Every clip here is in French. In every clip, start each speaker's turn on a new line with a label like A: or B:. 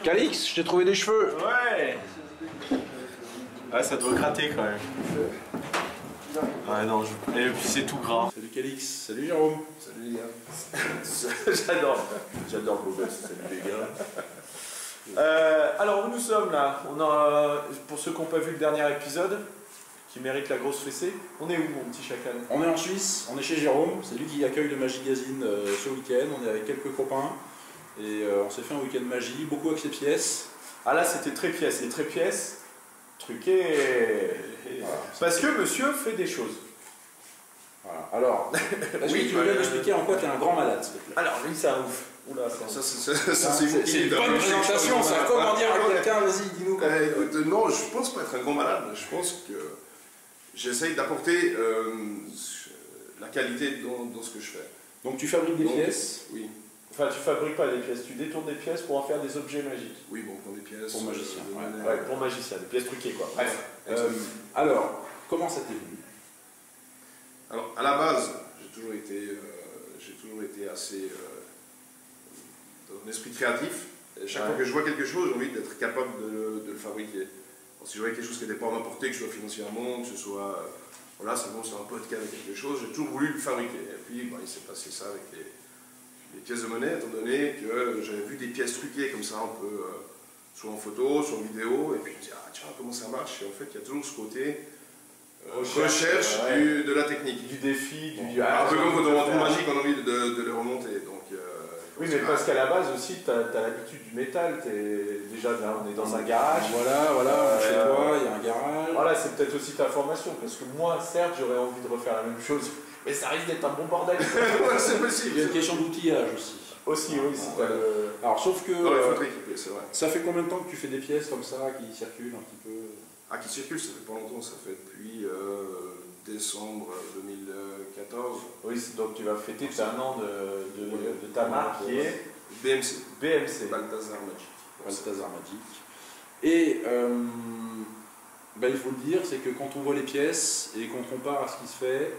A: Calix, je t'ai trouvé des cheveux.
B: Ouais. Ouais, ça doit gratter quand même. Ouais, non, et puis c'est tout gras.
A: Salut Calix, salut Jérôme.
C: Salut les gars. J'adore vos gosses, salut les gars.
B: Alors où nous sommes là? On a, pour ceux qui n'ont pas vu le dernier épisode, qui mérite la grosse fessée, on est où mon petit chacal?
A: On est en Suisse, on est chez Jérôme, c'est lui qui accueille le Magigazine ce week-end. On est avec quelques copains et on s'est fait un week-end magie, beaucoup avec ses pièces.
B: Ah là c'était trépièce, les trépièces truquées. Voilà. Parce que monsieur fait des choses.
A: Voilà. Alors, est-ce que tu veux bien m'expliquer en quoi tu es un grand malade, s'il te plaît?
B: Alors lui c'est un ouf. Oula,
C: Ça c'est vous qui
A: une bonne présentation, ça. Comment dire à quelqu'un, vas-y, dis-nous.
C: Écoute, non, je pense pas être un grand malade. Je pense que j'essaye d'apporter la qualité dans ce que je fais.
A: Donc tu fabriques des pièces?
C: Oui.
B: Enfin, tu fabriques pas des pièces, tu détournes des pièces pour en faire des objets magiques.
C: Oui, bon, pour des pièces.
A: Pour magicien.
B: Ouais, pour magicien, des pièces truquées quoi. Bref.
A: Alors, comment ça t'est venu?
C: Alors, à la base, j'ai toujours été assez dans un esprit créatif. Et chaque fois que je vois quelque chose, j'ai envie d'être capable de le fabriquer. Alors, si je vois quelque chose qui n'était pas à ma portée, que ce soit financièrement, que ce soit. Voilà, c'est bon, c'est un pote qui avait quelque chose, j'ai toujours voulu le fabriquer. Et puis, il s'est passé ça avec les pièces de monnaie, étant donné que j'avais vu des pièces truquées comme ça, un peu, soit en photo, soit en vidéo, et puis je me dis, ah tiens, comment ça marche? Et en fait, il y a toujours ce côté recherche de la technique.
B: Du défi,
C: un peu comme quand on rentre en magique, on a envie de les remonter. Donc,
B: oui, mais parce qu'à la base aussi, tu as l'habitude du métal, déjà là, on est dans un garage.
A: Voilà, chez toi, il y a un garage.
B: Voilà, c'est peut-être aussi ta formation, parce que moi, certes, j'aurais envie de refaire la même chose, mais ça risque d'être un bon bordel.
C: Ouais, c'est possible.
A: Il y a une question d'outillage aussi.
B: Aussi, oui.
A: Alors, sauf que.
C: Non, il faut être équipé, c'est vrai.
A: Ça fait combien de temps que tu fais des pièces comme ça, qui circulent un petit peu?
C: Ah, qui circulent, ça fait pas longtemps, ça fait depuis décembre 2014.
B: Oui, donc tu vas fêter un an de ta marque qui est
C: BMC.
B: Balthazar
A: Magic. Et il faut le dire, c'est que quand on voit les pièces et qu'on compare à ce qui se fait,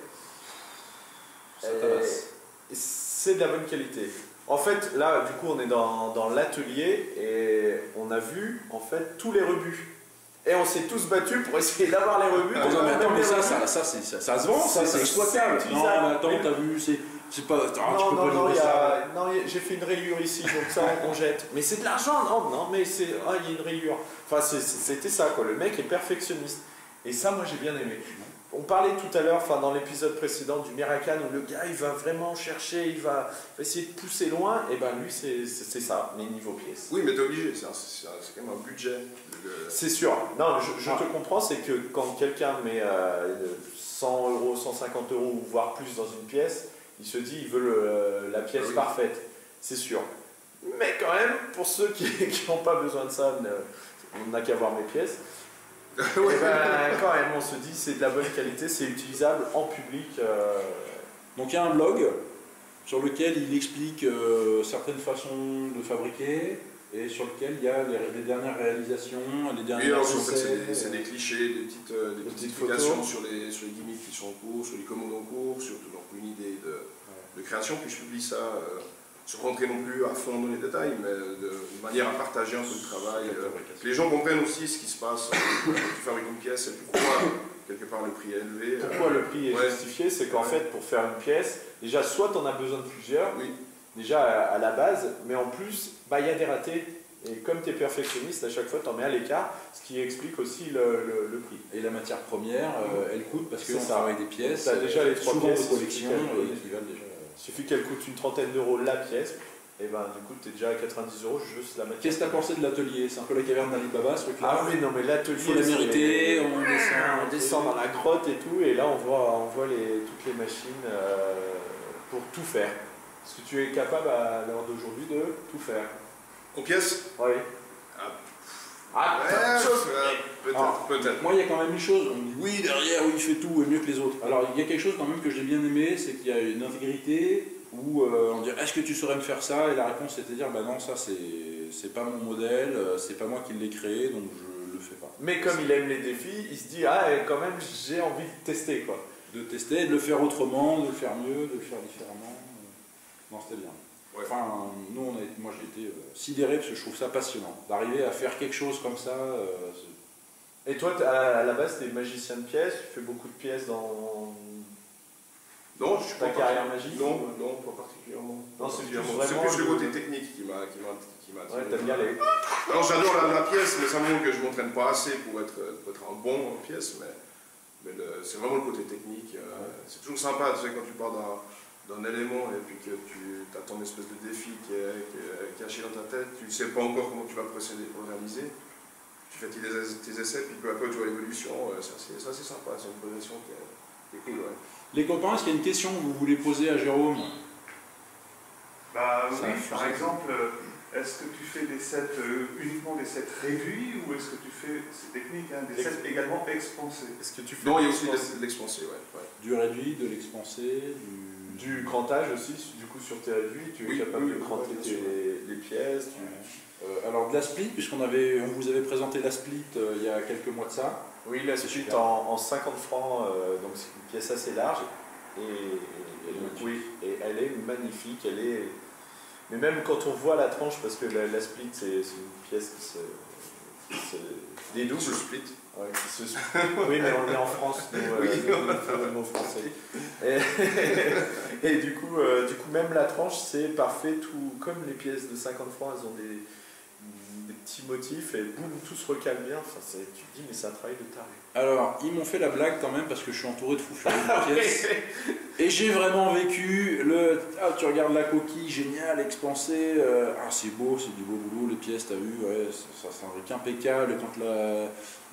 A: ça tabasse.
B: C'est de la bonne qualité. En fait, là, du coup, on est dans l'atelier et on a vu, en fait, tous les rebuts. Et on s'est tous battus pour essayer d'avoir les rebuts.
A: Non, mais attends, mais ça se vend, c'est exploitable. Non, mais attends, t'as vu, c'est pas.
B: Non, j'ai fait une rayure ici, donc ça on jette. Mais c'est de l'argent, non, mais c'est. Ah, il y a une rayure. Enfin, c'était ça, quoi. Le mec est perfectionniste. Et ça, moi, j'ai bien aimé. On parlait tout à l'heure, dans l'épisode précédent du Miracan, où le gars, il va vraiment chercher, il va essayer de pousser loin. Et ben lui, c'est ça, mais niveau pièces.
C: Oui, mais t'es obligé, c'est quand même un budget.
B: C'est sûr. Non, je te comprends, c'est que quand quelqu'un met 100 euros, 150 euros, voire plus dans une pièce, il se dit, il veut la pièce parfaite. C'est sûr. Mais quand même, pour ceux qui n'ont pas besoin de ça, on n'a qu'à voir mes pièces. Quand même, on se dit c'est de la bonne qualité, c'est utilisable en public.
A: Donc il y a un blog sur lequel il explique certaines façons de fabriquer et sur lequel il y a les dernières réalisations, les dernières
C: en fait, c'est des clichés, des petites explications sur les gimmicks qui sont en cours, sur les commandes en cours, sur une idée de création. Puis je publie ça sans rentrer non plus à fond dans les détails, mais de manière à partager un peu le travail. Que les gens comprennent aussi ce qui se passe quand tu fabriques une pièce et pourquoi, quelque part, le prix est élevé.
B: Pourquoi le prix est justifié? C'est qu'en fait, pour faire une pièce, déjà, soit tu en as besoin de plusieurs, déjà à la base, mais en plus, il y a des ratés. Et comme tu es perfectionniste, à chaque fois, tu en mets à l'écart, ce qui explique aussi le prix.
A: Et la matière première, elle coûte parce qu'on travaille des pièces.
B: Tu as déjà les 3 pièces
A: de collection qui valent déjà.
B: Il suffit qu'elle coûte une trentaine d'euros la pièce, et du coup tu es déjà à 90 euros juste la matière.
A: Qu'est-ce que tu as pensé de l'atelier? C'est un peu la caverne d'Ali Baba ce truc-là.
B: Ah oui, non mais l'atelier,
A: il faut la mériter, on
B: descend dans la grotte et tout, et là on voit toutes les machines pour tout faire. Est-ce que tu es capable à l'heure d'aujourd'hui de tout faire?
C: En pièces?
B: Oui.
C: Peut-être.
A: Moi, il y a quand même une chose, on me dit oui, derrière, oui, il fait tout et mieux que les autres. Alors, il y a quelque chose quand même que j'ai bien aimé, c'est qu'il y a une intégrité où on dit est-ce que tu saurais me faire ça? Et la réponse c'était de dire bah non, ça c'est pas mon modèle, c'est pas moi qui l'ai créé, donc je le fais pas.
B: Mais comme il aime les défis, il se dit ah, quand même, j'ai envie de tester quoi.
A: De tester, de le faire autrement, de le faire mieux, de le faire différemment. Non, c'était bien.
C: Ouais.
A: Enfin, moi j'ai été sidéré parce que je trouve ça passionnant. D'arriver à faire quelque chose comme ça.
B: Et toi, à la base, tu es magicien de pièces, tu fais beaucoup de pièces dans
C: Non, je suis
B: ta
C: pas
B: carrière magique?
C: Non, pas particulièrement.
B: Non, c'est plus
C: C'est
B: vraiment
C: plus le côté technique qui m'a attiré.
B: Ouais, t'aimes bien les...
C: Alors j'adore la pièce, mais ça montre que je m'entraîne pas assez pour être un bon en pièce, mais c'est vraiment le côté technique. C'est toujours sympa, tu sais, quand tu pars d'un élément et puis que tu as ton espèce de défi qui est caché dans ta tête, tu ne sais pas encore comment tu vas procéder pour le réaliser. Tu fais tes essais, puis peu à peu tu vois l'évolution, c'est assez sympa, c'est une progression qui est cool. Ouais.
A: Les copains, est-ce qu'il y a une question que vous voulez poser à Jérôme?
D: Bah oui, par exemple, est-ce que tu fais des sets uniquement des sets réduits ou est-ce que tu fais, c'est technique, hein, des sets également expansés?
B: Est-ce que tu fais
C: Non, il y a aussi de l'expansé, ouais.
A: Du réduit, de l'expansé,
B: du crantage aussi, du coup sur tes réduits, tu es capable de cranter les pièces.
A: alors de la split, puisqu'on vous avait présenté la split il y a quelques mois de ça.
B: Oui, la split en 50 francs, donc c'est une pièce assez large et elle est magnifique, mais même quand on voit la tranche, parce que la split c'est une pièce qui se dédouble.
C: Se split.
B: Ouais, oui, mais on est en France, nous, nous faisons le mot français. Et du coup, même la tranche, c'est parfait, tout comme les pièces de 50 francs, elles ont des petits motifs et boum, tout se recale bien. Enfin, tu te dis, mais c'est un travail de taré.
A: Alors, ils m'ont fait la blague quand même parce que je suis entouré de fous furieux de pièces. Et j'ai vraiment vécu tu regardes la coquille, génial, expansée. C'est beau, c'est du beau boulot, les pièces, t'as vu, ouais, ça c'est un truc impeccable. Quand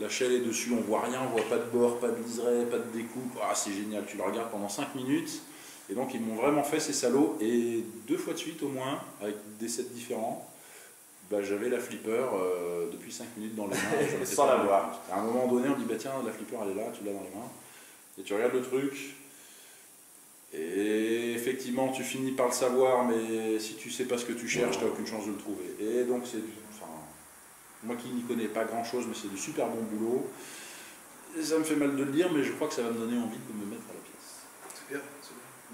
A: la chaîne est dessus, on voit rien, on voit pas de bord, pas de liseré, pas de découpe. C'est génial, tu la regardes pendant 5 minutes. Et donc, ils m'ont vraiment fait ces salauds. Et 2 fois de suite au moins, avec des sets différents. J'avais la flipper depuis 5 minutes dans les mains.
B: Sans la voir.
A: À un moment donné, on dit tiens, la flipper elle est là, tu l'as dans les mains. Et tu regardes le truc. Et effectivement, tu finis par le savoir, mais si tu sais pas ce que tu cherches, tu n'as aucune chance de le trouver. Et donc, moi qui n'y connais pas grand chose, mais c'est du super bon boulot. Et ça me fait mal de le dire, mais je crois que ça va me donner envie de me mettre à la pièce.
C: C'est bien.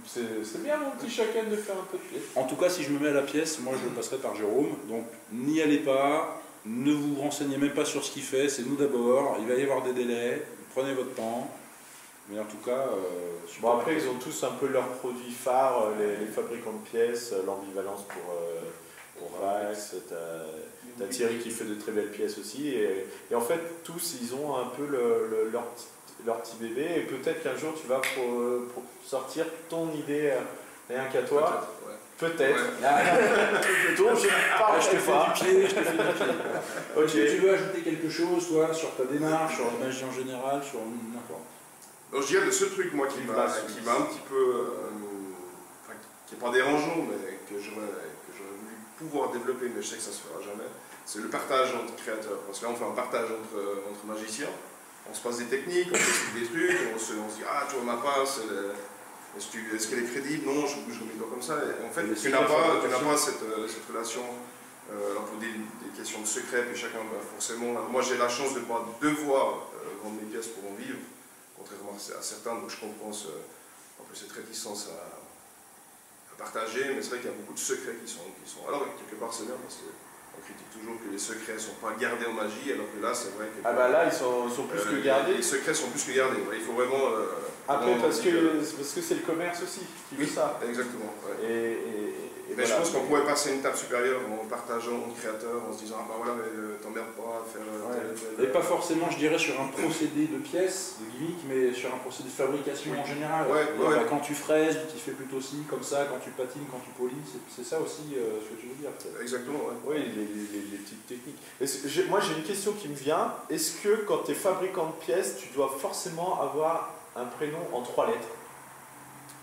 B: C'est bien mon petit chacun de faire un peu de pièce.
A: En tout cas, si je me mets à la pièce, moi je passerai par Jérôme. Donc n'y allez pas, ne vous renseignez même pas sur ce qu'il fait, c'est nous d'abord. Il va y avoir des délais, prenez votre temps. Mais en tout cas,
B: après ils ont tous un peu leurs produits phares, les fabricants de pièces, l'ambivalence pour Vax, t'as Thierry qui fait de très belles pièces aussi. Et en fait, tous ils ont un peu leur petit bébé, et peut-être qu'un jour tu vas sortir ton idée rien qu'à toi. Peut-être.
A: Ouais.
B: Donc je te fais du pied.
A: Est-ce que tu veux ajouter quelque chose, toi, sur ta démarche, sur la magie en général, sur n'importe?
C: Je dirais le seul truc moi qui m'a un petit peu, qui n'est pas dérangeant, mais que j'aurais voulu pouvoir développer, mais je sais que ça ne se fera jamais, c'est le partage entre créateurs. Parce que là on fait un partage entre magiciens. On se passe des techniques, on s'explique des trucs, on se dit tu vois ma passe, est-ce qu'elle est crédible? Non, je bouge comme comme ça. Et en fait, tu n'as pas cette relation pour des questions de secret, puis chacun forcément. Moi j'ai la chance de ne pas devoir vendre mes pièces pour en vivre, contrairement à certains, donc je comprends un peu cette réticence à partager, mais c'est vrai qu'il y a beaucoup de secrets qui sont. Alors quelque part c'est bien parce que. On critique toujours que les secrets ne sont pas gardés en magie, alors que là, c'est vrai que...
B: là, ils sont plus que gardés.
C: Les secrets sont plus que gardés, il faut vraiment...
B: Après, parce que c'est le commerce aussi qui veut ça.
C: Exactement. Ouais.
B: Mais
C: je pense qu'on pourrait passer une étape supérieure en partageant entre créateurs, en se disant mais t'emmerdes pas à faire...
A: Et pas forcément, je dirais, sur un procédé de pièces, de gimmick, mais sur un procédé de fabrication en général. Quand tu fraises, tu fais plutôt ci, comme ça, quand tu patines, quand tu polis, c'est ça aussi ce que tu veux dire.
C: Exactement,
B: oui, les petites techniques. Moi, j'ai une question qui me vient. Est-ce que quand tu es fabricant de pièces, tu dois forcément avoir un prénom en 3 lettres?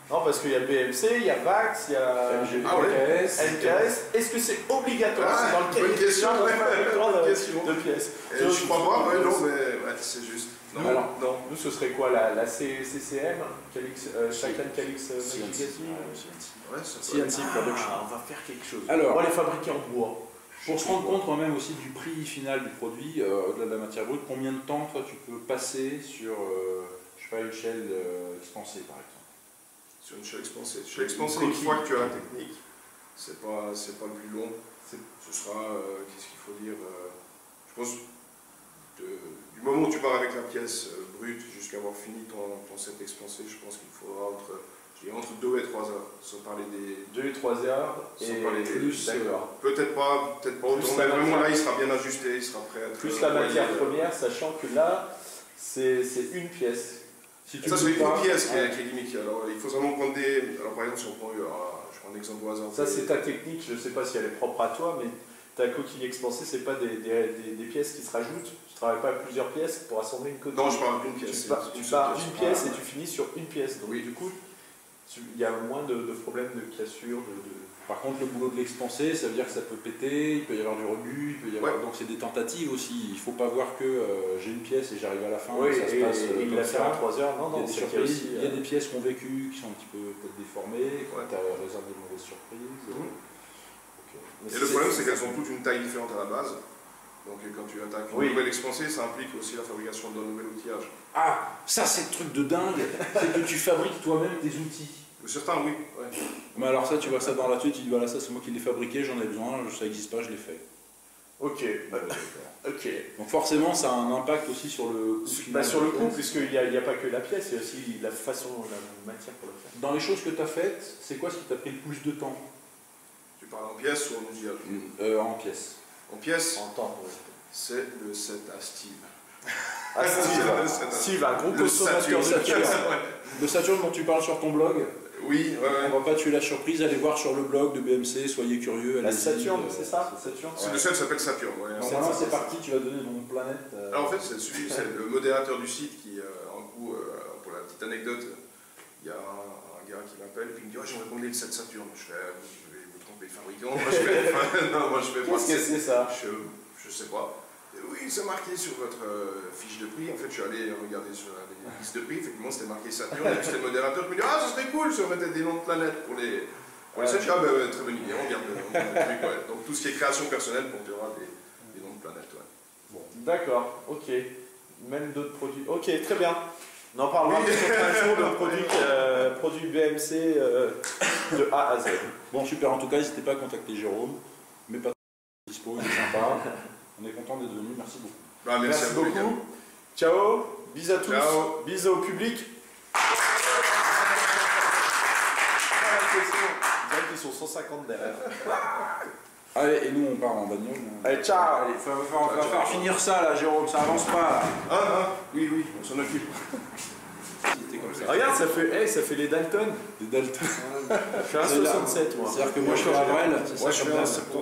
B: Non, parce qu'il y a BMC, il y a Vax, il y a NKS. Est-ce que c'est obligatoire? C'est dans le cahier de fabricant de pièces.
C: Je crois pas, non, mais c'est juste.
B: Non. Nous, ce serait quoi la CCM, chacun Calix
A: CNC Production.
B: On va faire quelque chose.
A: Alors,
B: on va les fabriquer en bois.
A: Pour se rendre compte quand même aussi du prix final du produit, au-delà de la matière brute, combien de temps toi tu peux passer sur une échelle expansée par exemple?
C: Sur une échelle expansée. Une fois que tu as la technique, c'est pas le plus long. Ce sera, qu'est-ce qu'il faut dire, je pense, du moment où tu pars avec la pièce brute jusqu'à avoir fini ton set expansé, je pense qu'il faudra entre 2 et 3 heures, sans parler des...
B: 2 et 3 heures, et plus, d'accord.
C: Peut-être pas autant, mais vraiment là, il sera bien ajusté, il sera prêt à être...
B: Plus la matière première, sachant que là, c'est une pièce.
C: Si ça, c'est une pièce qui est limite. Alors, il faut vraiment prendre des... Alors, par exemple, si on prend... je prends un exemple au hasard.
B: Ça, c'est ta technique, je ne sais pas si elle est propre à toi, mais ta coquille expansée, c'est pas des pièces qui se rajoutent. Tu ne travailles pas à plusieurs pièces pour assembler une coquille.
C: Non, je parle d'une pièce.
B: Tu pars d'une pièce et tu finis sur une pièce. Donc, oui. Du coup, il y a moins de problèmes de cassure.
A: Par contre, le boulot de l'expansé, ça veut dire que ça peut péter, il peut y avoir du rebut, il peut y avoir... donc c'est des tentatives aussi. Il ne faut pas voir que j'ai une pièce et j'arrive à la fin,
B: oui,
A: ça se passe
B: il l'a fait en 3 heures. Non,
A: il y a des surprises, il y a des pièces qui ont vécu, qui sont un petit peu peut-être déformées, qui ont réservé de mauvaises surprises.
C: Et le problème, c'est qu'elles ont toutes une taille différente à la base. Donc quand tu attaques une nouvelle expansée, ça implique aussi la fabrication d'un nouvel outillage.
A: Ah, ça c'est le truc de dingue, c'est que tu fabriques toi-même tes outils.
C: Certains, oui. Ouais.
A: Mais alors ça, tu vois ça dans la tête, tu dis voilà, ça c'est moi qui l'ai fabriqué, j'en ai besoin, ça n'existe pas, je l'ai fait.
B: Ok. Ok.
A: Donc forcément, ça a un impact aussi sur le coût.
B: Sur le coût, puisqu'il n'y a pas que la pièce, il y a aussi la façon, la matière pour le faire.
A: Dans les choses que tu as faites, c'est quoi ce qui t'a pris le plus de temps?
C: Tu parles en pièces ou en outillage?
A: En pièces.
C: En pièces,
B: en temps,
C: c'est le set à Steve.
B: Steve, un gros consommateur de
A: Saturn. Le Saturn dont tu parles sur ton blog.
C: Oui,
A: on va pas tuer la surprise, allez voir sur le blog de BMC, soyez curieux.
B: La Saturn, c'est ça?
C: Saturn. Le set s'appelle Saturn.
A: Normalement, c'est parti, tu vas donner ton planète.
C: Alors en fait, c'est le modérateur du site qui, en gros, pour la petite anecdote, il y a un gars qui m'appelle et puis il me dit j'aimerais combler le set Saturn. Je fais vous allez vous tromper de fabricant. Moi je fais pas.
B: Qu'est-ce que c'est ça?
C: Je sais pas. Oui, c'est marqué sur votre fiche de prix. En fait, je suis allé regarder sur les listes de prix. Effectivement, c'était marqué Saturn. Et puis, c'était le modérateur qui me dit ça serait cool si on mettait des noms de planètes pour les sets. Très bonne idée, on regarde le truc. Ouais. Donc, tout ce qui est création personnelle, tu auras des noms de planètes. Ouais.
B: Bon. D'accord, ok. Même d'autres produits. Ok, très bien. On en parlera un jour de produits BMC de A à Z.
A: Bon, super. En tout cas, n'hésitez pas à contacter Jérôme. Mais pas dispo, il est sympa. On est content d'être venu, merci beaucoup.
C: Merci
B: beaucoup. Ciao, bisous à tous, bisous au public. Ils sont 150 derrière.
A: Allez, et nous on part en bagnole.
B: Allez, ciao.
A: Allez, on va faire finir ça là, Jérôme, ça avance pas là.
C: Oui, on s'en occupe.
A: Comme ça.
B: Regarde, ça fait les Dalton.
A: Les Dalton.
B: Je fais un 67 moi.
A: C'est-à-dire que moi je suis à Avril, c'est ça.
C: Moi je fais un 70.